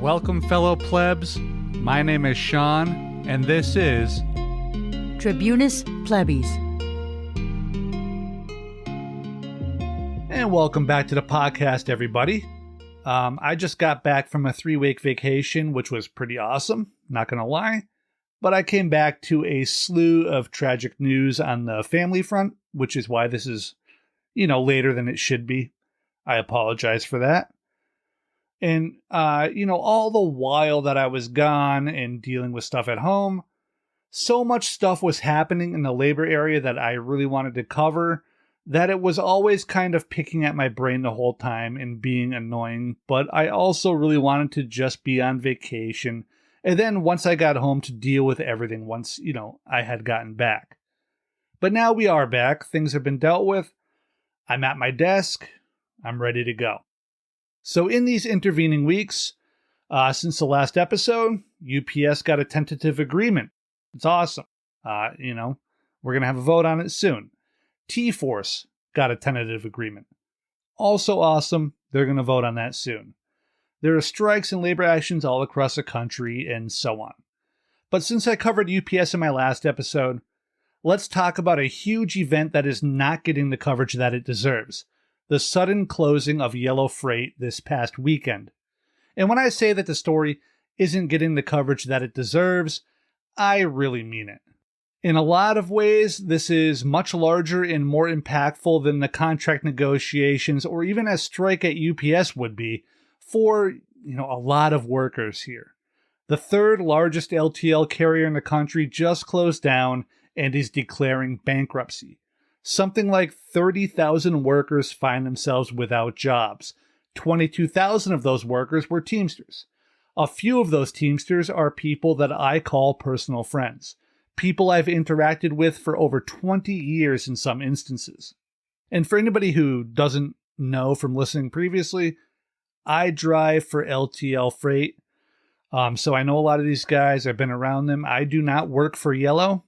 Welcome, fellow plebs. My name is Sean, and this is Tribunus Plebis. And welcome back to the podcast, everybody. I just got back from a 3-week vacation, which was pretty awesome, not gonna lie. But I came back to a slew of tragic news on the family front, which is why this is, later than it should be. I apologize for that. And, all the while that I was gone and dealing with stuff at home, so much stuff was happening in the labor area that I really wanted to cover that it was always kind of picking at my brain the whole time and being annoying. But I also really wanted to just be on vacation. And then once I got home to deal with everything once, I had gotten back. But now we are back. Things have been dealt with. I'm at my desk. I'm ready to go. So in these intervening weeks, since the last episode, UPS got a tentative agreement. It's awesome. We're going to have a vote on it soon. T-Force got a tentative agreement. Also awesome. They're going to vote on that soon. There are strikes and labor actions all across the country and so on. But since I covered UPS in my last episode, let's talk about a huge event that is not getting the coverage that it deserves. The sudden closing of Yellow Freight this past weekend. And when I say that the story isn't getting the coverage that it deserves, I really mean it. In a lot of ways, this is much larger and more impactful than the contract negotiations or even a strike at UPS would be for, a lot of workers here. The third largest LTL carrier in the country just closed down and is declaring bankruptcy. Something like 30,000 workers find themselves without jobs. 22,000 of those workers were Teamsters. A few of those Teamsters are people that I call personal friends. People I've interacted with for over 20 years in some instances. And for anybody who doesn't know from listening previously, I drive for LTL Freight. So I know a lot of these guys. I've been around them. I do not work for Yellow.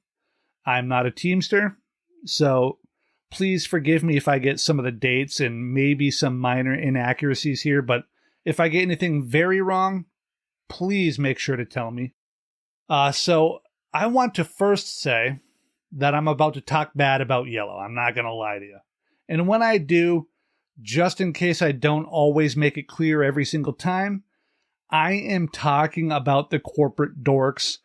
I'm not a Teamster. So please forgive me if I get some of the dates and maybe some minor inaccuracies here. But if I get anything very wrong, please make sure to tell me. So I want to first say that I'm about to talk bad about Yellow. I'm not going to lie to you. And when I do, just in case I don't always make it clear every single time, I am talking about the corporate dorks,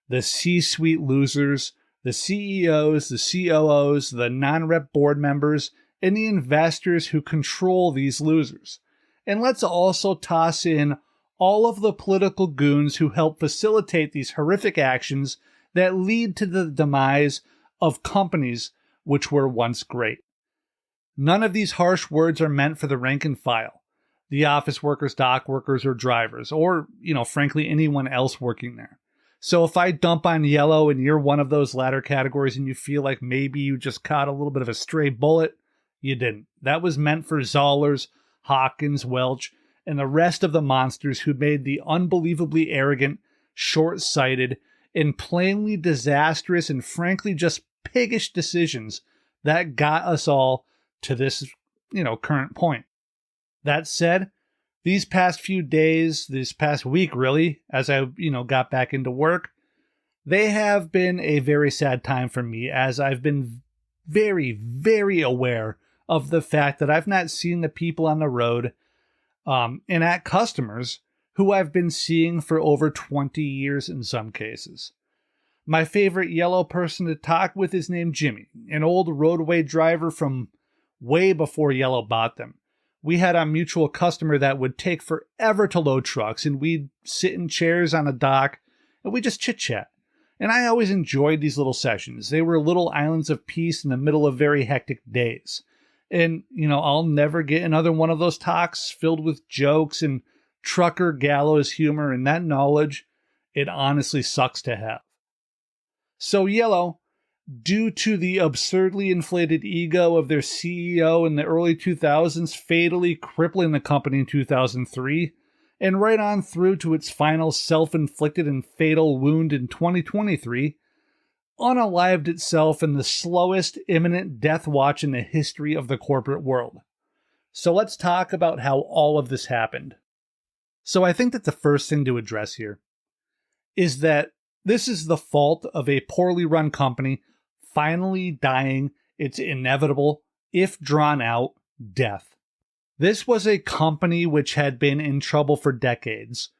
the C-suite losers, the CEOs, the COOs, the non-rep board members, and the investors who control these losers. And let's also toss in all of the political goons who help facilitate these horrific actions that lead to the demise of companies which were once great. None of these harsh words are meant for the rank and file, the office workers, dock workers, or drivers, or, frankly, anyone else working there. So if I dump on Yellow and you're one of those latter categories and you feel like maybe you just caught a little bit of a stray bullet, you didn't. That was meant for Zollers, Hawkins, Welch, and the rest of the monsters who made the unbelievably arrogant, short-sighted, and plainly disastrous and frankly just piggish decisions that got us all to this, current point. That said, these past few days, this past week really, as I, got back into work, they have been a very sad time for me as I've been very, very aware of the fact that I've not seen the people on the road and at customers who I've been seeing for over 20 years in some cases. My favorite Yellow person to talk with is named Jimmy, an old roadway driver from way before Yellow bought them. We had a mutual customer that would take forever to load trucks, and we'd sit in chairs on a dock, and we just chit-chat. And I always enjoyed these little sessions. They were little islands of peace in the middle of very hectic days. And, I'll never get another one of those talks filled with jokes and trucker gallows humor, and that knowledge, it honestly sucks to have. So Yellow, due to the absurdly inflated ego of their CEO in the early 2000s, fatally crippling the company in 2003, and right on through to its final self-inflicted and fatal wound in 2023, unalived itself in the slowest imminent death watch in the history of the corporate world. So let's talk about how all of this happened. So I think that the first thing to address here is that this is the fault of a poorly run company finally dying its inevitable, if drawn out, death. This was a company which had been in trouble for decades,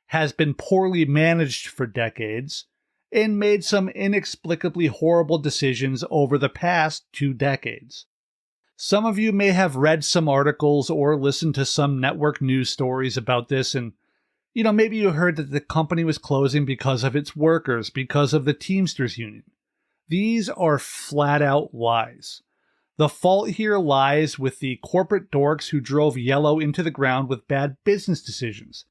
has been poorly managed for decades, and made some inexplicably horrible decisions over the past 2 decades. Some of you may have read some articles or listened to some network news stories about this, and maybe you heard that the company was closing because of its workers, because of the Teamsters union. These are flat out lies. The fault here lies with the corporate dorks who drove Yellow into the ground with bad business decisions.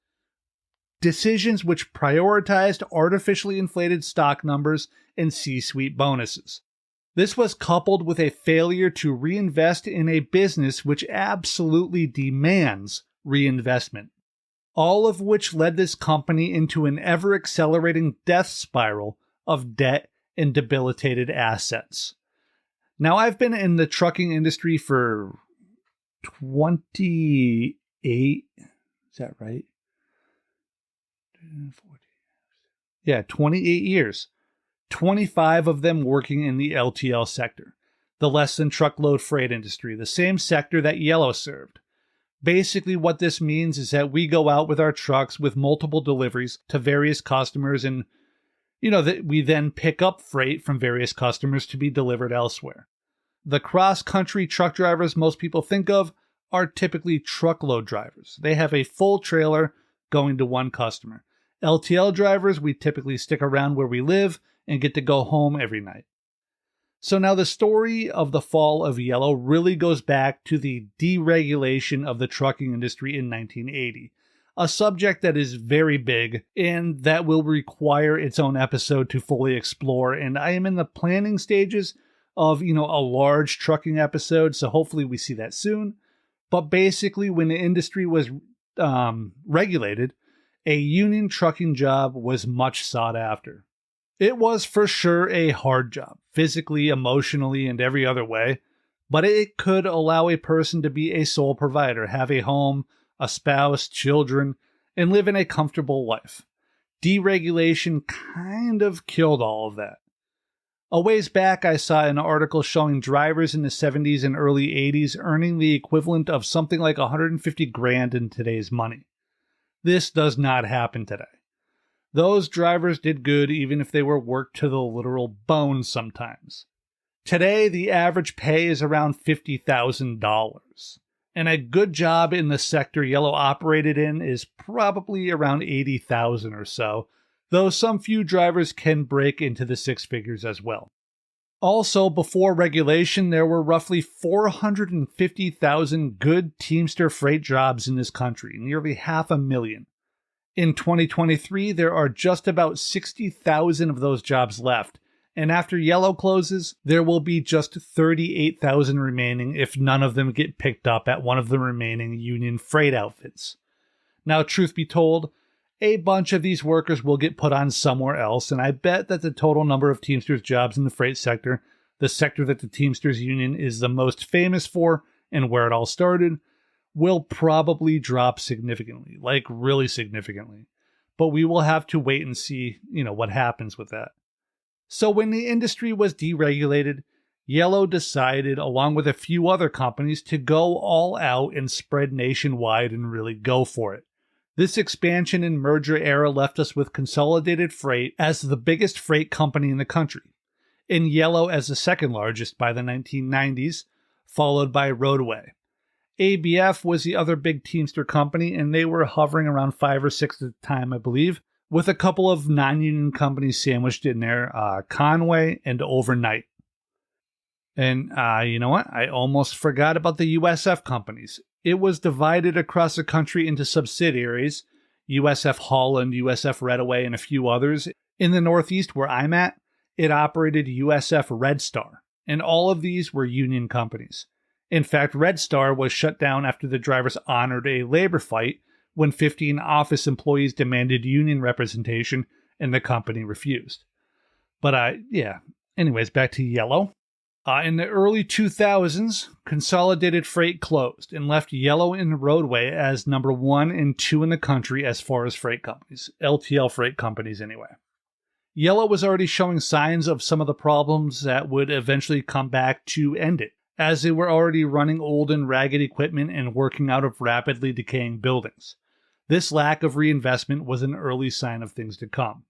Decisions which prioritized artificially inflated stock numbers and C-suite bonuses. This was coupled with a failure to reinvest in a business which absolutely demands reinvestment. All of which led this company into an ever-accelerating death spiral of debt and debilitated assets. Now, I've been in the trucking industry for 28, is that right? 28 years. 25 of them working in the LTL sector, the less than truckload freight industry, the same sector that Yellow served. Basically, what this means is that we go out with our trucks with multiple deliveries to various customers, and that we then pick up freight from various customers to be delivered elsewhere. The cross-country truck drivers most people think of are typically truckload drivers. They have a full trailer going to one customer. LTL drivers, we typically stick around where we live and get to go home every night. So now the story of the fall of Yellow really goes back to the deregulation of the trucking industry in 1980, a subject that is very big and that will require its own episode to fully explore. And I am in the planning stages of, a large trucking episode, so hopefully we see that soon. But basically, when the industry was regulated, a union trucking job was much sought after. It was for sure a hard job, physically, emotionally, and every other way, but it could allow a person to be a sole provider, have a home, a spouse, children, and live in a comfortable life. Deregulation kind of killed all of that. A ways back, I saw an article showing drivers in the 70s and early 80s earning the equivalent of something like $150,000 in today's money. This does not happen today. Those drivers did good even if they were worked to the literal bone sometimes. Today, the average pay is around $50,000, and a good job in the sector Yellow operated in is probably around $80,000 or so, though some few drivers can break into the 6 figures as well. Also, before regulation, there were roughly 450,000 good Teamster freight jobs in this country, nearly 500,000. In 2023, there are just about 60,000 of those jobs left, and after Yellow closes, there will be just 38,000 remaining if none of them get picked up at one of the remaining union freight outfits. Now, truth be told, a bunch of these workers will get put on somewhere else, and I bet that the total number of Teamsters jobs in the freight sector, the sector that the Teamsters Union is the most famous for and where it all started, will probably drop significantly, like really significantly. But we will have to wait and see, what happens with that. So when the industry was deregulated, Yellow decided, along with a few other companies, to go all out and spread nationwide and really go for it. This expansion and merger era left us with Consolidated Freight as the biggest freight company in the country, and Yellow as the second largest by the 1990s, followed by Roadway. ABF was the other big Teamster company, and they were hovering around 5 or 6 at the time, I believe, with a couple of non-union companies sandwiched in there, Conway and Overnight. And you know what? I almost forgot about the USF companies. It was divided across the country into subsidiaries, USF Holland, USF Redaway, and a few others. In the Northeast, where I'm at, it operated USF Red Star, and all of these were union companies. In fact, Red Star was shut down after the drivers honored a labor fight when 15 office employees demanded union representation and the company refused. But anyways, back to Yellow. In the early 2000s, Consolidated Freight closed and left Yellow and Roadway as number 1 and 2 in the country as far as freight companies, LTL freight companies anyway. Yellow was already showing signs of some of the problems that would eventually come back to end it, as they were already running old and ragged equipment and working out of rapidly decaying buildings. This lack of reinvestment was an early sign of things to come.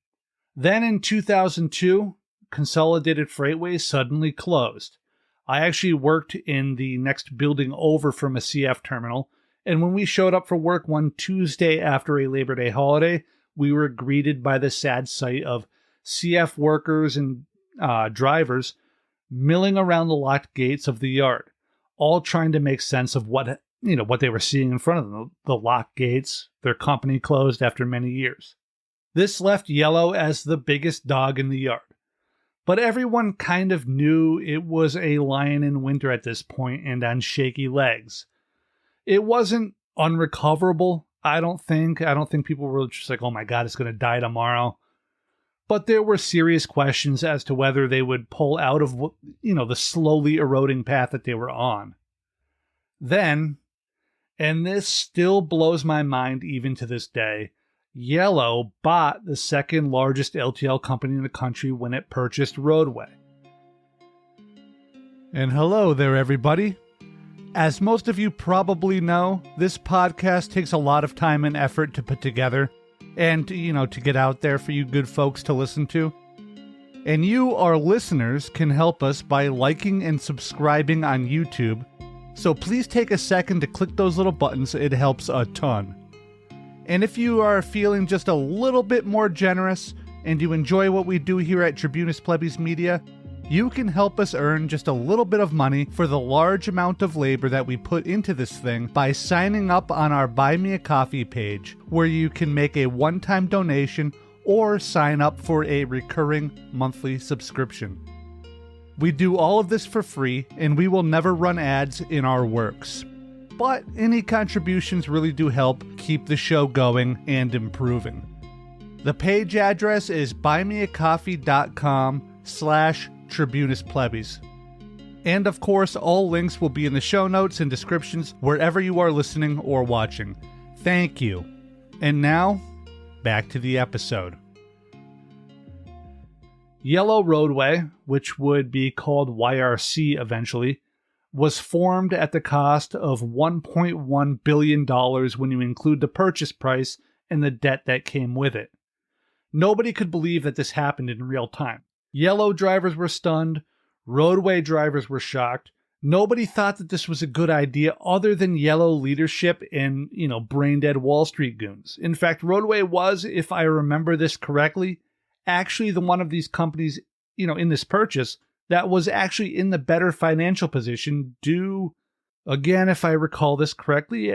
Then in 2002, Consolidated Freightways suddenly closed. I actually worked in the next building over from a CF terminal, and when we showed up for work one Tuesday after a Labor Day holiday, we were greeted by the sad sight of CF workers and drivers milling around the locked gates of the yard, all trying to make sense of what they were seeing in front of them, the locked gates, their company closed after many years. This left Yellow as the biggest dog in the yard. But everyone kind of knew it was a lion in winter at this point and on shaky legs. It wasn't unrecoverable, I don't think. I don't think people were just like, oh my God, it's going to die tomorrow. But there were serious questions as to whether they would pull out of, the slowly eroding path that they were on. Then, and this still blows my mind even to this day, Yellow bought the second largest LTL company in the country when it purchased Roadway. And hello there, everybody. As most of you probably know, this podcast takes a lot of time and effort to put together and, to get out there for you good folks to listen to. And you, our listeners, can help us by liking and subscribing on YouTube. So please take a second to click those little buttons. It helps a ton. And if you are feeling just a little bit more generous and you enjoy what we do here at Tribunus Plebis Media, you can help us earn just a little bit of money for the large amount of labor that we put into this thing by signing up on our Buy Me a Coffee page, where you can make a one-time donation or sign up for a recurring monthly subscription. We do all of this for free, and we will never run ads in our works. But any contributions really do help keep the show going and improving. The page address is buymeacoffee.com/TribunusPlebis. And of course, all links will be in the show notes and descriptions wherever you are listening or watching. Thank you. And now, back to the episode. Yellow Roadway, which would be called YRC eventually, was formed at the cost of $1.1 billion when you include the purchase price and the debt that came with it. Nobody could believe that this happened in real time. Yellow drivers were stunned. Roadway drivers were shocked. Nobody thought that this was a good idea other than Yellow leadership and, brain-dead Wall Street goons. In fact, Roadway was, if I remember this correctly, actually the one of these companies, in this purchase that was actually in the better financial position due, again, if I recall this correctly,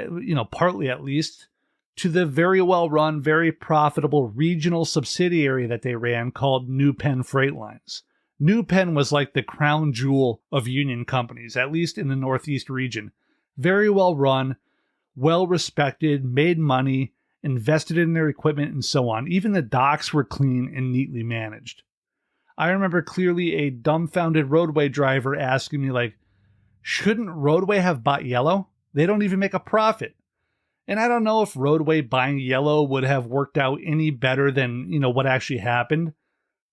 partly at least, to the very well-run, very profitable regional subsidiary that they ran called New Penn Freight Lines. New Penn was like the crown jewel of union companies, at least in the Northeast region. Very well-run, well-respected, made money, invested in their equipment, and so on. Even the docks were clean and neatly managed. I remember clearly a dumbfounded Roadway driver asking me, shouldn't Roadway have bought Yellow? They don't even make a profit. And I don't know if Roadway buying Yellow would have worked out any better than, what actually happened,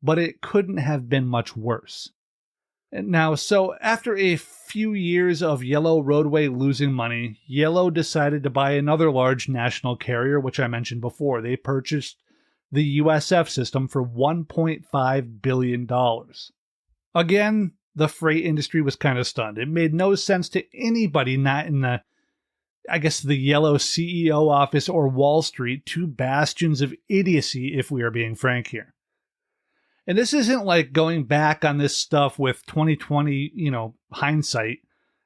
but it couldn't have been much worse. Now, so after a few years of Yellow Roadway losing money, Yellow decided to buy another large national carrier, which I mentioned before. They purchased the USF system for $1.5 billion. Again, the freight industry was kind of stunned. It made no sense to anybody not in the Yellow CEO office or Wall Street, two bastions of idiocy, if we are being frank here. And this isn't like going back on this stuff with 2020, hindsight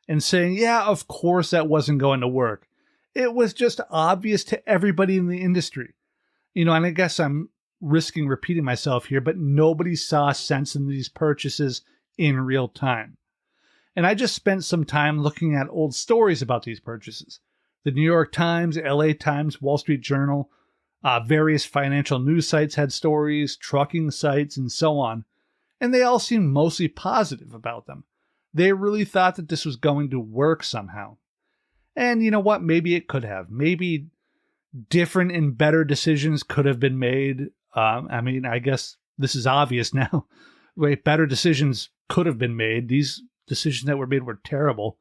and saying, yeah, of course that wasn't going to work. It was just obvious to everybody in the industry. And I guess I'm risking repeating myself here, but nobody saw sense in these purchases in real time. And I just spent some time looking at old stories about these purchases. The New York Times, LA Times, Wall Street Journal, various financial news sites had stories, trucking sites, and so on. And they all seemed mostly positive about them. They really thought that this was going to work somehow. And you know what? Maybe it could have. Maybe different and better decisions could have been made. I guess this is obvious now. Wait, better decisions could have been made. These decisions that were made were terrible.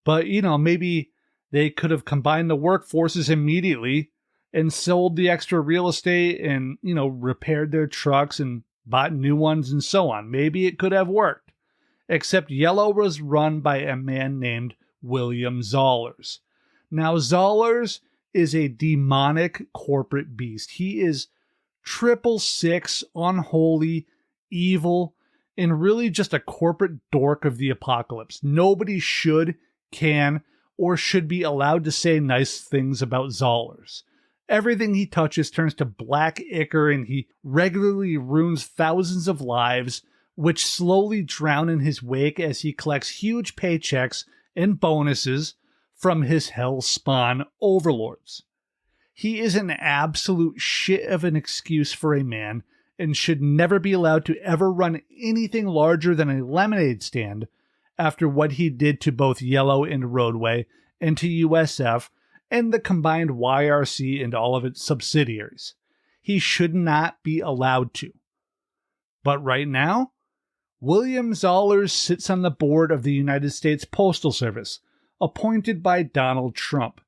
But, maybe they could have combined the workforces immediately and sold the extra real estate and, repaired their trucks and bought new ones and so on. Maybe it could have worked. Except Yellow was run by a man named William Zollars. Now, Zollars is a demonic corporate beast. He is 666, unholy, evil, and really just a corporate dork of the apocalypse. Nobody should, can, or should be allowed to say nice things about Zollars. Everything he touches turns to black ichor, and he regularly ruins thousands of lives, which slowly drown in his wake as he collects huge paychecks and bonuses from his hell-spawn overlords. He is an absolute shit of an excuse for a man and should never be allowed to ever run anything larger than a lemonade stand after what he did to both Yellow and Roadway and to USF and the combined YRC and all of its subsidiaries. He should not be allowed to. But right now, William Zollars sits on the board of the United States Postal Service, appointed by Donald Trump.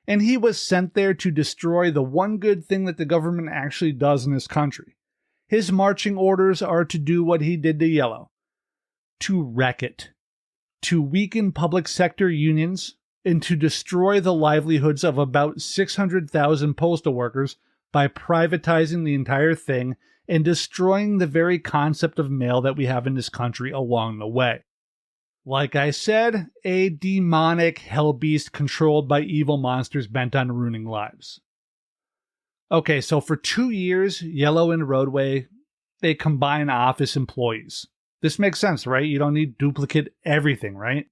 And he was sent there to destroy the one good thing that the government actually does in this country. His marching orders are to do what he did to Yellow. To wreck it. To weaken public sector unions, and to destroy the livelihoods of about 600,000 postal workers by privatizing the entire thing and destroying the very concept of mail that we have in this country along the way. Like I said, a demonic hell beast controlled by evil monsters bent on ruining lives. Okay, so for 2 years, Yellow and Roadway, they combine office employees. This makes sense, right? You don't need duplicate everything, right?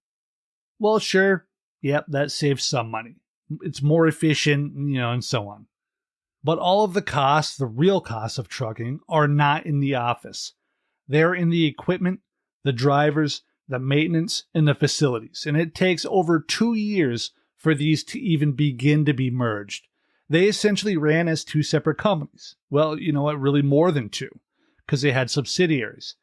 Well, sure. Yep, that saves some money. It's more efficient, and so on. But all of the costs, the real costs of trucking, are not in the office. They're in the equipment, the drivers, the maintenance, and the facilities. And it takes over 2 years for these to even begin to be merged. They essentially ran as two separate companies. Well, you know what? Really more than two, because they had subsidiaries.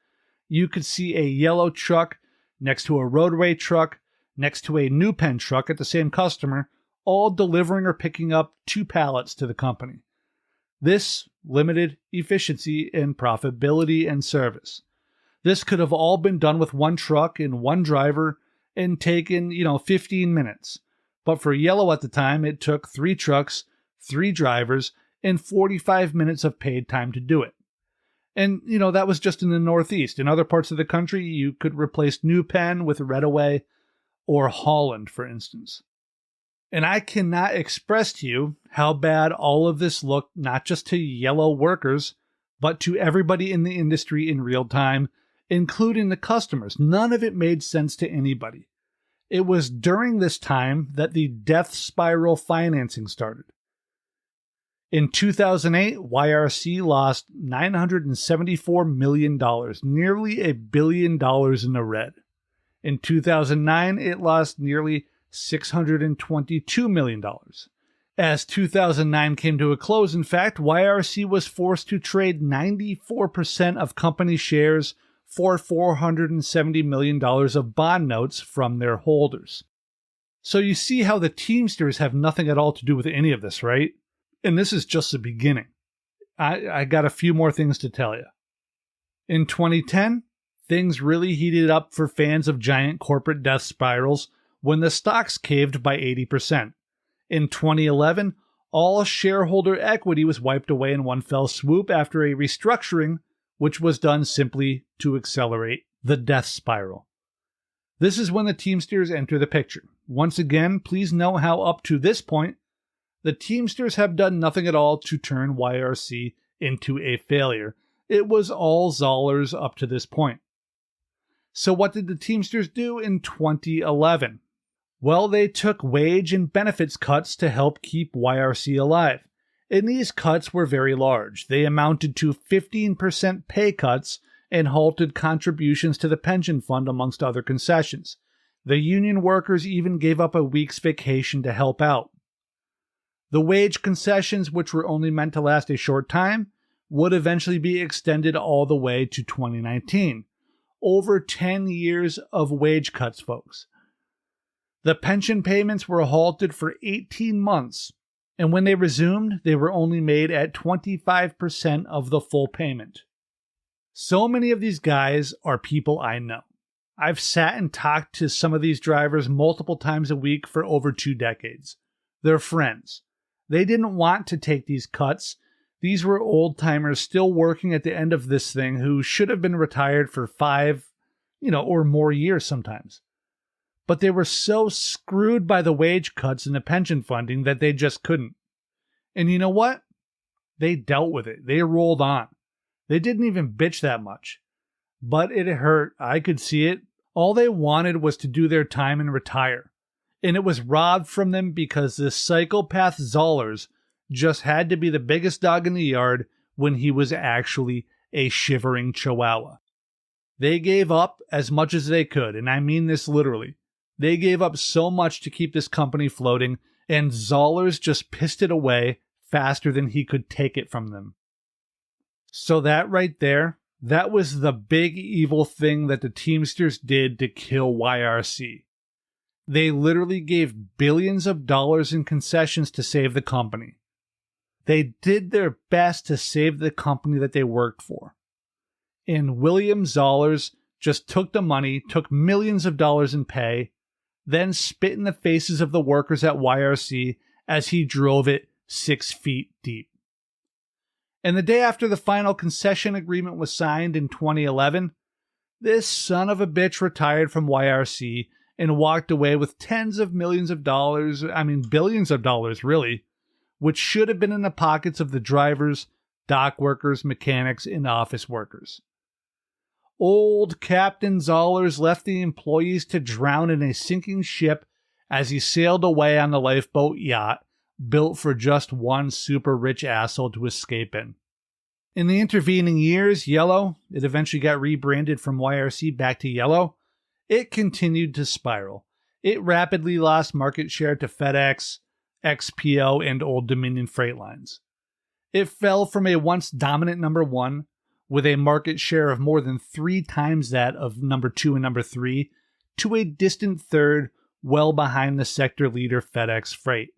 You could see a Yellow truck next to a Roadway truck, next to a New Pen truck at the same customer, all delivering or picking up 2 pallets to the company. This limited efficiency in profitability and service. This could have all been done with one truck and one driver and taken, 15 minutes. But for Yellow at the time, it took 3 trucks, 3 drivers, and 45 minutes of paid time to do it. And, that was just in the Northeast. In other parts of the country, you could replace New Pen with Redaway or Holland, for instance. And I cannot express to you how bad all of this looked, not just to Yellow workers, but to everybody in the industry in real time, including the customers. None of it made sense to anybody. It was during this time that the death spiral financing started. In 2008, YRC lost $974 million, nearly $1 billion in the red. In 2009, it lost nearly $622 million. As 2009 came to a close, in fact, YRC was forced to trade 94% of company shares for $470 million of bond notes from their holders. So you see how the Teamsters have nothing at all to do with any of this, right? And this is just the beginning. I got a few more things to tell you. In 2010, things really heated up for fans of giant corporate death spirals when the stocks caved by 80%. In 2011, all shareholder equity was wiped away in one fell swoop after a restructuring, which was done simply to accelerate the death spiral. This is when the Teamsters enter the picture. Once again, please know how up to this point, the Teamsters have done nothing at all to turn YRC into a failure. It was all Zollars up to this point. So what did the Teamsters do in 2011? Well, they took wage and benefits cuts to help keep YRC alive. And these cuts were very large. They amounted to 15% pay cuts and halted contributions to the pension fund, amongst other concessions. The union workers even gave up a week's vacation to help out. The wage concessions, which were only meant to last a short time, would eventually be extended all the way to 2019. Over 10 years of wage cuts, folks. The pension payments were halted for 18 months, and when they resumed, they were only made at 25% of the full payment. So many of these guys are people I know. I've sat and talked to some of these drivers multiple times a week for over 2 decades. They're friends. They didn't want to take these cuts. These were old-timers still working at the end of this thing who should have been retired for 5, or more years sometimes. But they were so screwed by the wage cuts and the pension funding that they just couldn't. And you know what? They dealt with it. They rolled on. They didn't even bitch that much. But it hurt. I could see it. All they wanted was to do their time and retire. And it was robbed from them because this psychopath Zollers just had to be the biggest dog in the yard when he was actually a shivering chihuahua. They gave up as much as they could, and I mean this literally. They gave up so much to keep this company floating, and Zollers just pissed it away faster than he could take it from them. So that right there, that was the big evil thing that the Teamsters did to kill YRC. They literally gave billions of dollars in concessions to save the company. They did their best to save the company that they worked for. And William Zollers just took the money, took millions of dollars in pay, then spit in the faces of the workers at YRC as he drove it 6 feet deep. And the day after the final concession agreement was signed in 2011, this son of a bitch retired from YRC and walked away with tens of millions of dollars, billions of dollars really, which should have been in the pockets of the drivers, dock workers, mechanics, and office workers. Old Captain Zollers left the employees to drown in a sinking ship as he sailed away on the lifeboat yacht built for just one super rich asshole to escape in. In the intervening years, Yellow, it eventually got rebranded from YRC back to Yellow, it continued to spiral. It rapidly lost market share to FedEx, XPO, and Old Dominion Freight Lines. It fell from a once dominant number 1, with a market share of more than 3 times that of number 2 and number 3, to a distant third, well behind the sector leader FedEx Freight.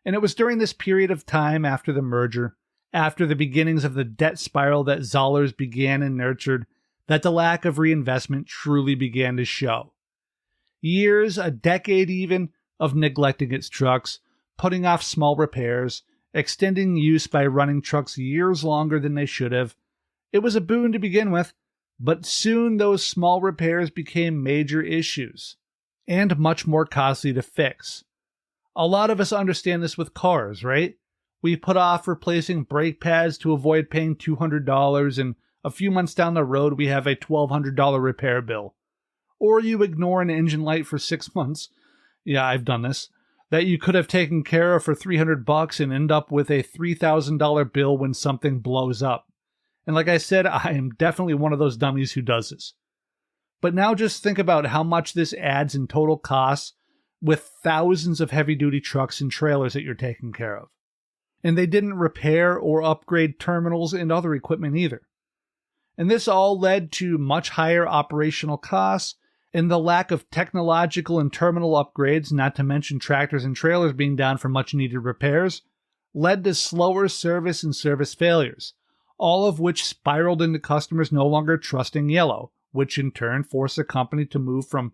And it was during this period of time after the merger, after the beginnings of the debt spiral that Zollers began and nurtured, that the lack of reinvestment truly began to show. Years, a decade even, of neglecting its trucks, putting off small repairs, extending use by running trucks years longer than they should have. It was a boon to begin with, but soon those small repairs became major issues, and much more costly to fix. A lot of us understand this with cars, right? We put off replacing brake pads to avoid paying $200, and a few months down the road we have a $1,200 repair bill. Or you ignore an engine light for 6 months. Yeah, I've done this. That you could have taken care of for $300 and end up with a $3,000 bill when something blows up. And like I said, I am definitely one of those dummies who does this. But now just think about how much this adds in total costs with thousands of heavy-duty trucks and trailers that you're taking care of. And they didn't repair or upgrade terminals and other equipment either. And this all led to much higher operational costs and the lack of technological and terminal upgrades, not to mention tractors and trailers being down for much-needed repairs, led to slower service and service failures, all of which spiraled into customers no longer trusting Yellow, which in turn forced the company to move from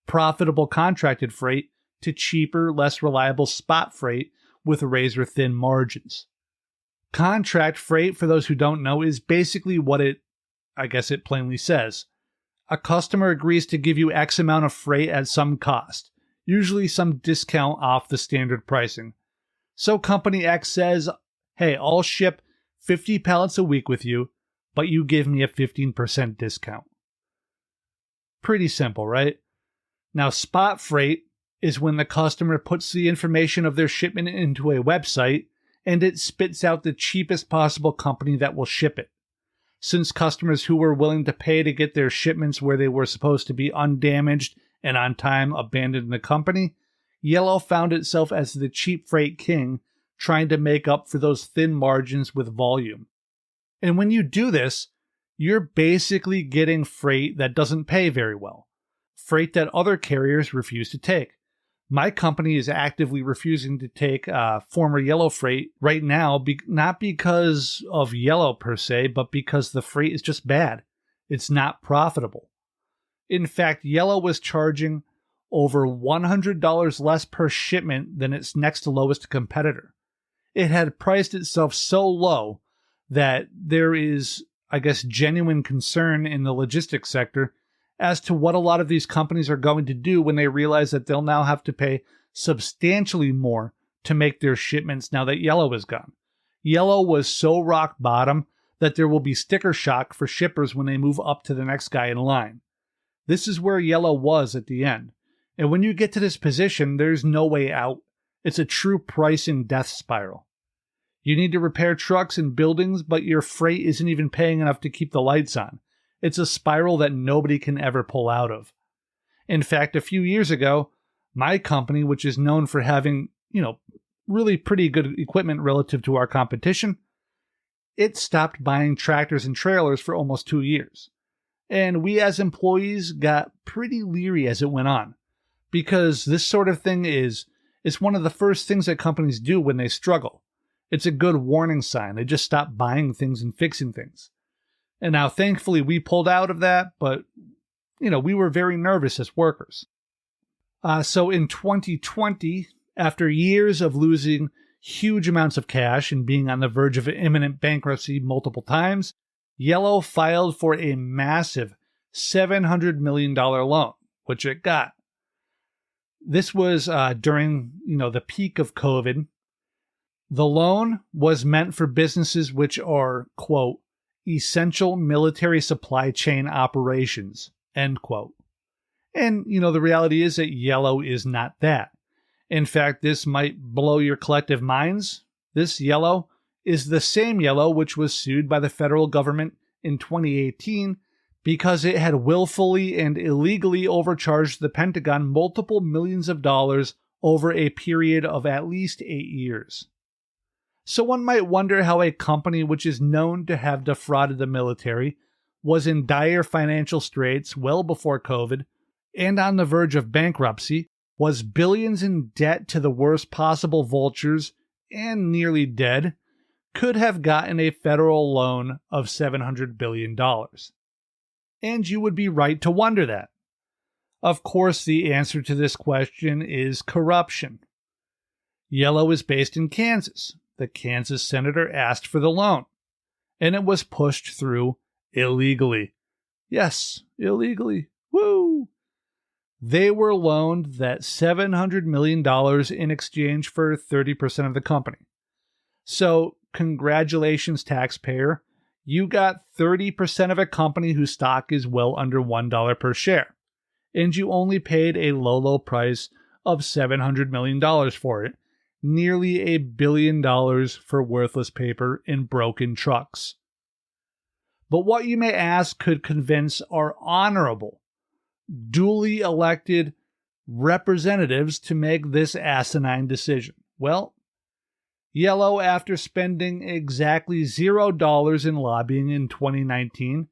profitable contracted freight to cheaper, less reliable spot freight with razor-thin margins. Contract freight, for those who don't know, is basically what it plainly says. A customer agrees to give you X amount of freight at some cost, usually some discount off the standard pricing. So Company X says, hey, I'll ship 50 pallets a week with you, but you give me a 15% discount. Pretty simple, right? Now, spot freight is when the customer puts the information of their shipment into a website and it spits out the cheapest possible company that will ship it. since customers who were willing to pay to get their shipments where they were supposed to be undamaged and on time abandoned the company, Yellow found itself as the cheap freight king, trying to make up for those thin margins with volume. And when you do this, you're basically getting freight that doesn't pay very well, freight that other carriers refuse to take. My company is actively refusing to take former Yellow freight right now, not because of Yellow per se, but because the freight is just bad. It's not profitable. In fact, Yellow was charging over $100 less per shipment than its next lowest competitor. It had priced itself so low that there is, I guess, genuine concern in the logistics sector as to what a lot of these companies are going to do when they realize that they'll now have to pay substantially more to make their shipments now that Yellow is gone. Yellow was so rock bottom that there will be sticker shock for shippers when they move up to the next guy in line. This is where Yellow was at the end. And when you get to this position, there's no way out. It's a true pricing death spiral. You need to repair trucks and buildings, but your freight isn't even paying enough to keep the lights on. It's a spiral that nobody can ever pull out of. In fact, a few years ago, my company, which is known for having, really pretty good equipment relative to our competition, it stopped buying tractors and trailers for almost 2 years. And we as employees got pretty leery as it went on, because this sort of thing is one of the first things that companies do when they struggle. It's a good warning sign. They just stop buying things and fixing things. And now, thankfully, we pulled out of that, but, we were very nervous as workers. So in 2020, after years of losing huge amounts of cash and being on the verge of imminent bankruptcy multiple times, Yellow filed for a massive $700 million loan, which it got. This was during, the peak of COVID. The loan was meant for businesses which are, quote, essential military supply chain operations, end quote. And, the reality is that Yellow is not that. In fact, this might blow your collective minds. This Yellow is the same Yellow which was sued by the federal government in 2018 because it had willfully and illegally overcharged the Pentagon multiple millions of dollars over a period of at least 8 years. So one might wonder how a company which is known to have defrauded the military, was in dire financial straits well before COVID, and on the verge of bankruptcy, was billions in debt to the worst possible vultures, and nearly dead, could have gotten a federal loan of $700 billion. And you would be right to wonder that. Of course, the answer to this question is corruption. Yellow is based in Kansas. The Kansas senator asked for the loan, and it was pushed through illegally. Yes, illegally. Woo! They were loaned that $700 million in exchange for 30% of the company. So, congratulations, taxpayer. You got 30% of a company whose stock is well under $1 per share, and you only paid a low price of $700 million for it. Nearly $1 billion for worthless paper and broken trucks. But what you may ask could convince our honorable, duly elected representatives to make this asinine decision? Well, Yellow, after spending exactly $0 in lobbying in 2019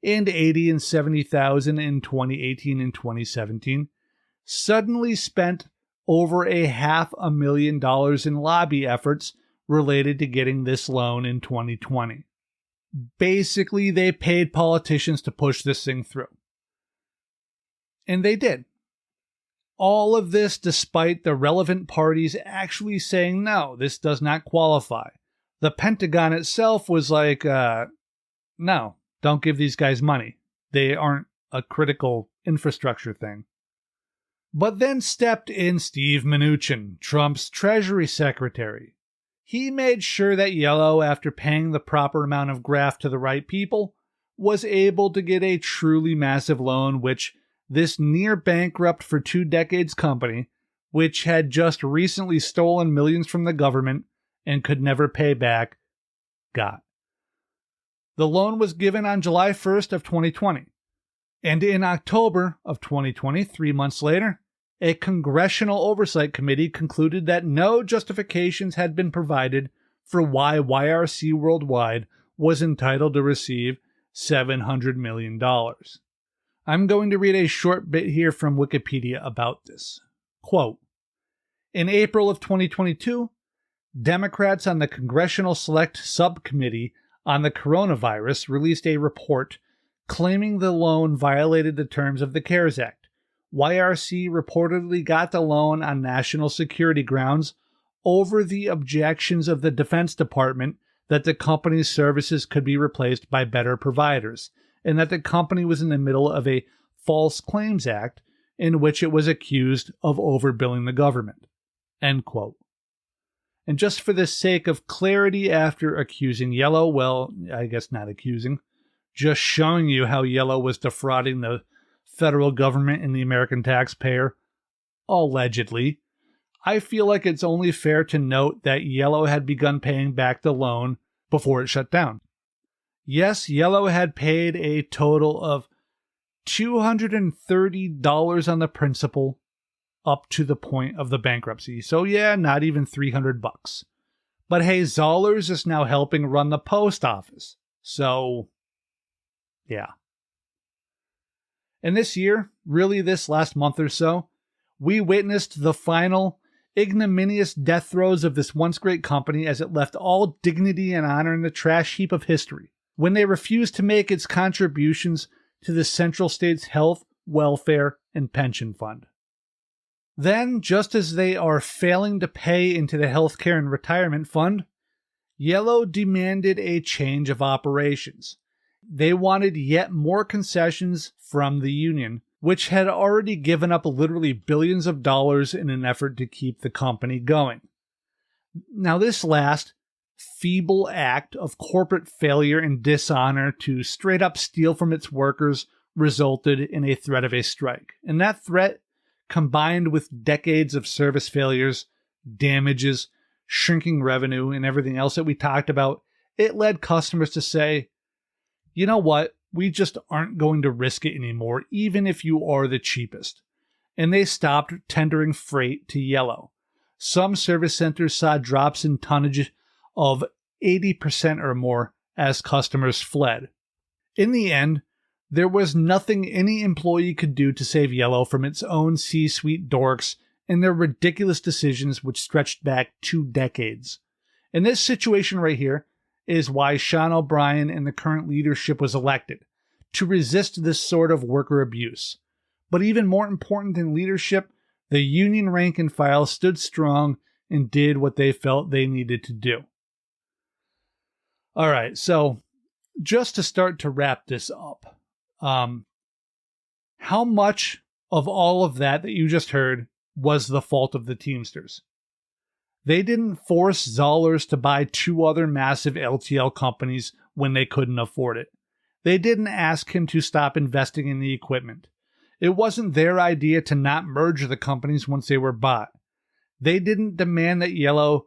and $80,000 and $70,000 in 2018 and 2017, suddenly spent over $500,000 in lobby efforts related to getting this loan in 2020. Basically, they paid politicians to push this thing through. And they did. All of this despite the relevant parties actually saying, no, this does not qualify. The Pentagon itself was like, no, don't give these guys money. They aren't a critical infrastructure thing. But then stepped in Steve Mnuchin, Trump's Treasury Secretary. He made sure that Yellow, after paying the proper amount of graft to the right people, was able to get a truly massive loan, which this near-bankrupt for 2 decades company, which had just recently stolen millions from the government and could never pay back, got. The loan was given on July 1st of 2020. And in October of 2020, 3 months later, a congressional oversight committee concluded that no justifications had been provided for why YRC Worldwide was entitled to receive $700 million. I'm going to read a short bit here from Wikipedia about this. Quote, in April of 2022, Democrats on the Congressional Select Subcommittee on the Coronavirus released a report claiming the loan violated the terms of the CARES Act. YRC reportedly got the loan on national security grounds over the objections of the Defense Department that the company's services could be replaced by better providers, and that the company was in the middle of a False Claims Act in which it was accused of overbilling the government. End quote. And just for the sake of clarity, after accusing Yellow, well, I guess not accusing, just showing you how Yellow was defrauding the federal government and the American taxpayer, allegedly, I feel like it's only fair to note that Yellow had begun paying back the loan before it shut down. Yes, Yellow had paid a total of $230 on the principal up to the point of the bankruptcy. So yeah, not even $300. But hey, Zollers is now helping run the post office. So yeah. And this year, really this last month or so, we witnessed the final ignominious death throes of this once great company as it left all dignity and honor in the trash heap of history when they refused to make its contributions to the Central States Health, Welfare, and Pension Fund. Then, just as they are failing to pay into the Healthcare and Retirement Fund, Yellow demanded a change of operations. They wanted yet more concessions from the union, which had already given up literally billions of dollars in an effort to keep the company going. Now, this last feeble act of corporate failure and dishonor to straight up steal from its workers resulted in a threat of a strike. And that threat, combined with decades of service failures, damages, shrinking revenue, and everything else that we talked about, it led customers to say, you know what, we just aren't going to risk it anymore, even if you are the cheapest. And they stopped tendering freight to Yellow. Some service centers saw drops in tonnage of 80% or more as customers fled. In the end, there was nothing any employee could do to save Yellow from its own C-suite dorks and their ridiculous decisions which stretched back 2 decades. And this situation right here is why Sean O'Brien and the current leadership was elected, to resist this sort of worker abuse. But even more important than leadership, the union rank and file stood strong and did what they felt they needed to do. All right, so just to start to wrap this up, how much of all of that you just heard was the fault of the Teamsters? They didn't force Zollers to buy 2 other massive LTL companies when they couldn't afford it. They didn't ask him to stop investing in the equipment. It wasn't their idea to not merge the companies once they were bought. They didn't demand that Yellow,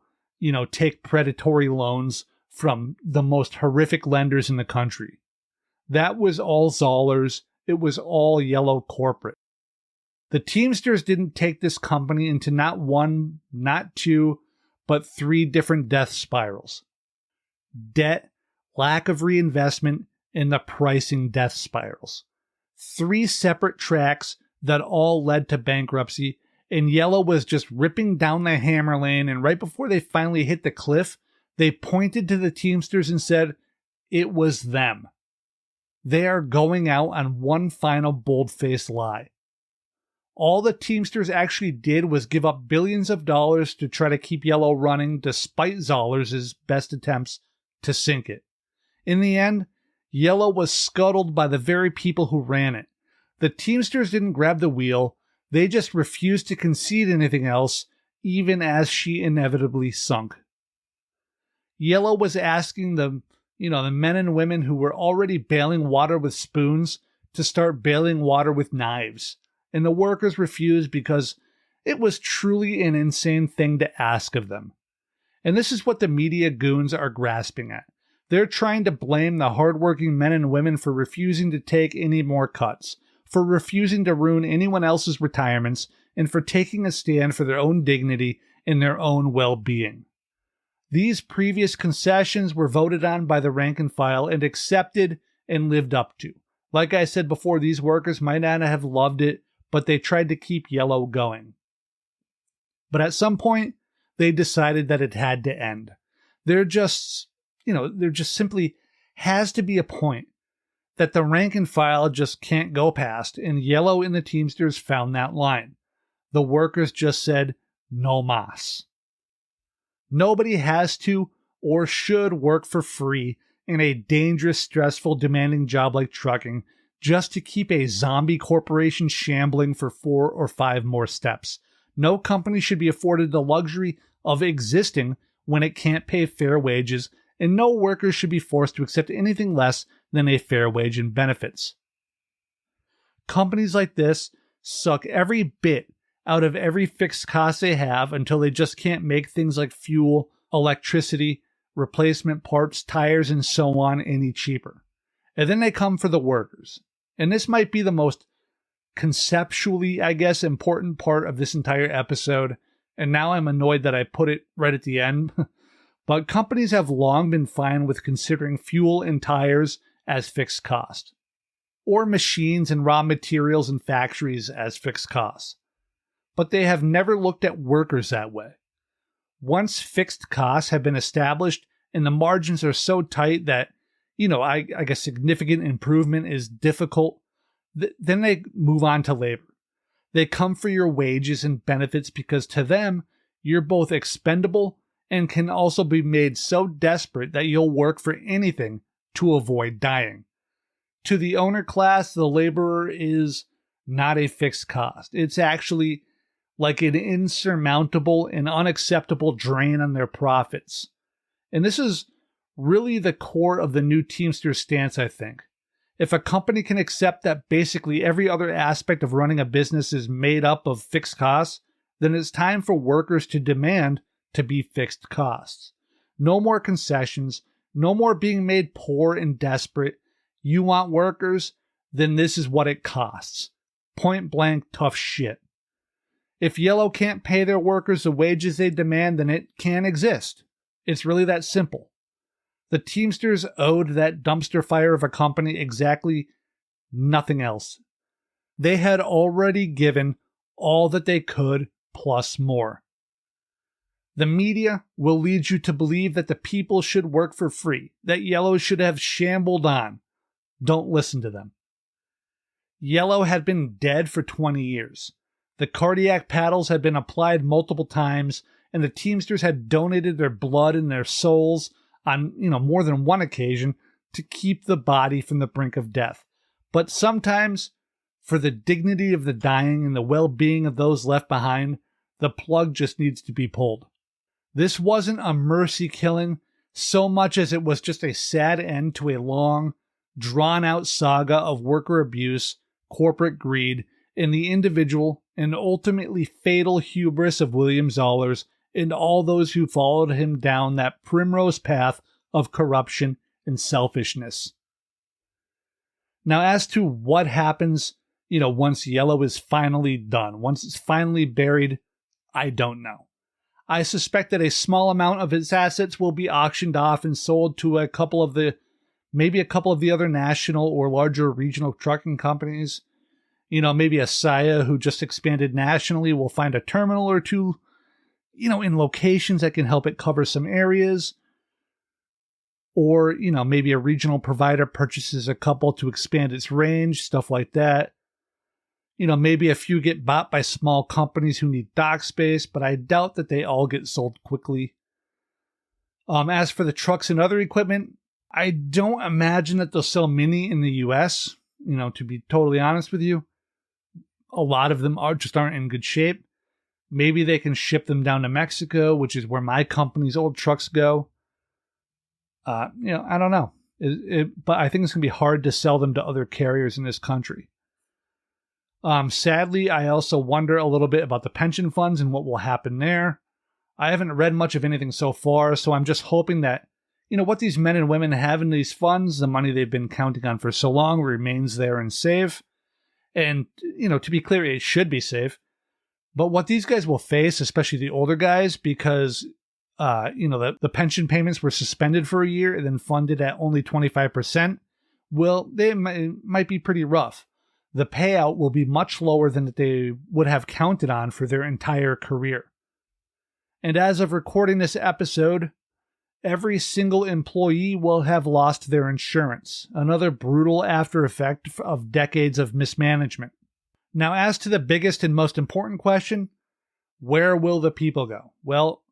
take predatory loans from the most horrific lenders in the country. That was all Zollers. It was all Yellow corporate. The Teamsters didn't take this company into not 1, not 2, but 3 different death spirals. Debt, lack of reinvestment, and the pricing death spirals. 3 separate tracks that all led to bankruptcy, and Yellow was just ripping down the hammer lane, and right before they finally hit the cliff, they pointed to the Teamsters and said, it was them. They are going out on one final bold-faced lie. All the Teamsters actually did was give up billions of dollars to try to keep Yellow running despite Zollers' best attempts to sink it. In the end, Yellow was scuttled by the very people who ran it. The Teamsters didn't grab the wheel, they just refused to concede anything else, even as she inevitably sunk. Yellow was asking the men and women who were already bailing water with spoons to start bailing water with knives. And the workers refused because it was truly an insane thing to ask of them. And this is what the media goons are grasping at. They're trying to blame the hardworking men and women for refusing to take any more cuts, for refusing to ruin anyone else's retirements, and for taking a stand for their own dignity and their own well-being. These previous concessions were voted on by the rank and file and accepted and lived up to. Like I said before, these workers might not have loved it, but they tried to keep yellow going. But at some point, they decided that it had to end. There just simply has to be a point that the rank and file just can't go past, and yellow and the Teamsters found that line. The workers just said, no mas. Nobody has to or should work for free in a dangerous, stressful, demanding job like trucking just to keep a zombie corporation shambling for 4 or 5 more steps. No company should be afforded the luxury of existing when it can't pay fair wages, and no workers should be forced to accept anything less than a fair wage and benefits. Companies like this suck every bit out of every fixed cost they have until they just can't make things like fuel, electricity, replacement parts, tires, and so on any cheaper. And then they come for the workers. And this might be the most conceptually, important part of this entire episode. And now I'm annoyed that I put it right at the end. But companies have long been fine with considering fuel and tires as fixed cost, or machines and raw materials in factories as fixed costs. But they have never looked at workers that way. Once fixed costs have been established and the margins are so tight that, significant improvement is difficult, then they move on to labor. They come for your wages and benefits because to them, you're both expendable and can also be made so desperate that you'll work for anything to avoid dying. To the owner class, the laborer is not a fixed cost. It's actually like an insurmountable and unacceptable drain on their profits. And this is really the core of the new Teamsters stance, I think. If a company can accept that basically every other aspect of running a business is made up of fixed costs, then it's time for workers to demand to be fixed costs. No more concessions, no more being made poor and desperate. You want workers? Then this is what it costs. Point blank tough shit. If yellow can't pay their workers the wages they demand, then it can't exist. It's really that simple. The Teamsters owed that dumpster fire of a company exactly nothing else. They had already given all that they could, plus more. The media will lead you to believe that the people should work for free, that yellow should have shambled on. Don't listen to them. Yellow had been dead for 20 years. The cardiac paddles had been applied multiple times, and the Teamsters had donated their blood and their souls on, more than one occasion to keep the body from the brink of death. But sometimes, for the dignity of the dying and the well-being of those left behind, the plug just needs to be pulled. This wasn't a mercy killing so much as it was just a sad end to a long, drawn-out saga of worker abuse, corporate greed, and the individual and ultimately fatal hubris of William Zollers and all those who followed him down that primrose path of corruption and selfishness. Now, as to what happens, once yellow is finally done, once it's finally buried, I don't know. I suspect that a small amount of its assets will be auctioned off and sold to maybe a couple of the other national or larger regional trucking companies. Maybe a Saya who just expanded nationally will find a terminal or two, in locations that can help it cover some areas. Or, maybe a regional provider purchases a couple to expand its range, stuff like that. Maybe a few get bought by small companies who need dock space, but I doubt that they all get sold quickly. As for the trucks and other equipment, I don't imagine that they'll sell many in the US, to be totally honest with you. A lot of them aren't in good shape. Maybe they can ship them down to Mexico, which is where my company's old trucks go. I don't know. But I think it's going to be hard to sell them to other carriers in this country. Sadly, I also wonder a little bit about the pension funds and what will happen there. I haven't read much of anything so far, so I'm just hoping that what these men and women have in these funds, the money they've been counting on for so long, remains there and safe. And, to be clear, it should be safe. But what these guys will face, especially the older guys, because, the pension payments were suspended for a year and then funded at only 25%, well, they might be pretty rough. The payout will be much lower than they would have counted on for their entire career. And as of recording this episode, every single employee will have lost their insurance, another brutal after effect of decades of mismanagement. Now, as to the biggest and most important question, where will the people go? Well,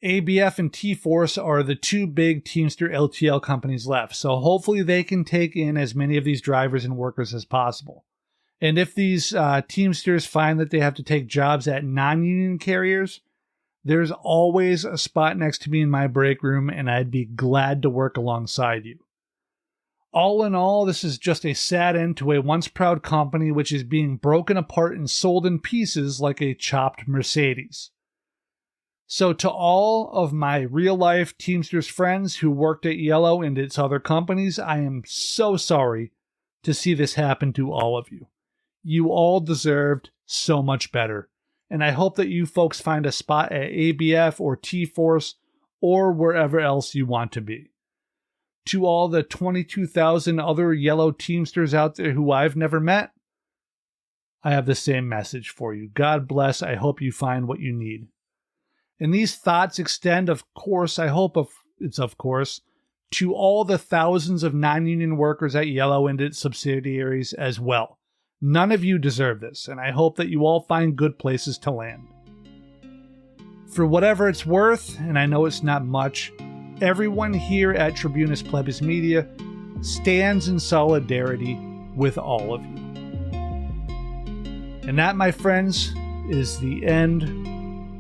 ABF and T-Force are the two big Teamster LTL companies left, so hopefully they can take in as many of these drivers and workers as possible. And if these Teamsters find that they have to take jobs at non-union carriers, there's always a spot next to me in my break room, and I'd be glad to work alongside you. All in all, this is just a sad end to a once proud company which is being broken apart and sold in pieces like a chopped Mercedes. So to all of my real-life Teamsters friends who worked at Yellow and its other companies, I am so sorry to see this happen to all of you. You all deserved so much better. And I hope that you folks find a spot at ABF or T-Force or wherever else you want to be. To all the 22,000 other Yellow Teamsters out there who I've never met, I have the same message for you. God bless. I hope you find what you need. And these thoughts extend, of course, to all the thousands of non-union workers at Yellow and its subsidiaries as well. None of you deserve this, and I hope that you all find good places to land. For whatever it's worth, and I know it's not much, everyone here at Tribunus Plebis Media stands in solidarity with all of you. And that, my friends, is the end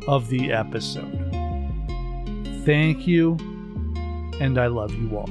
of the episode. Thank you, and I love you all.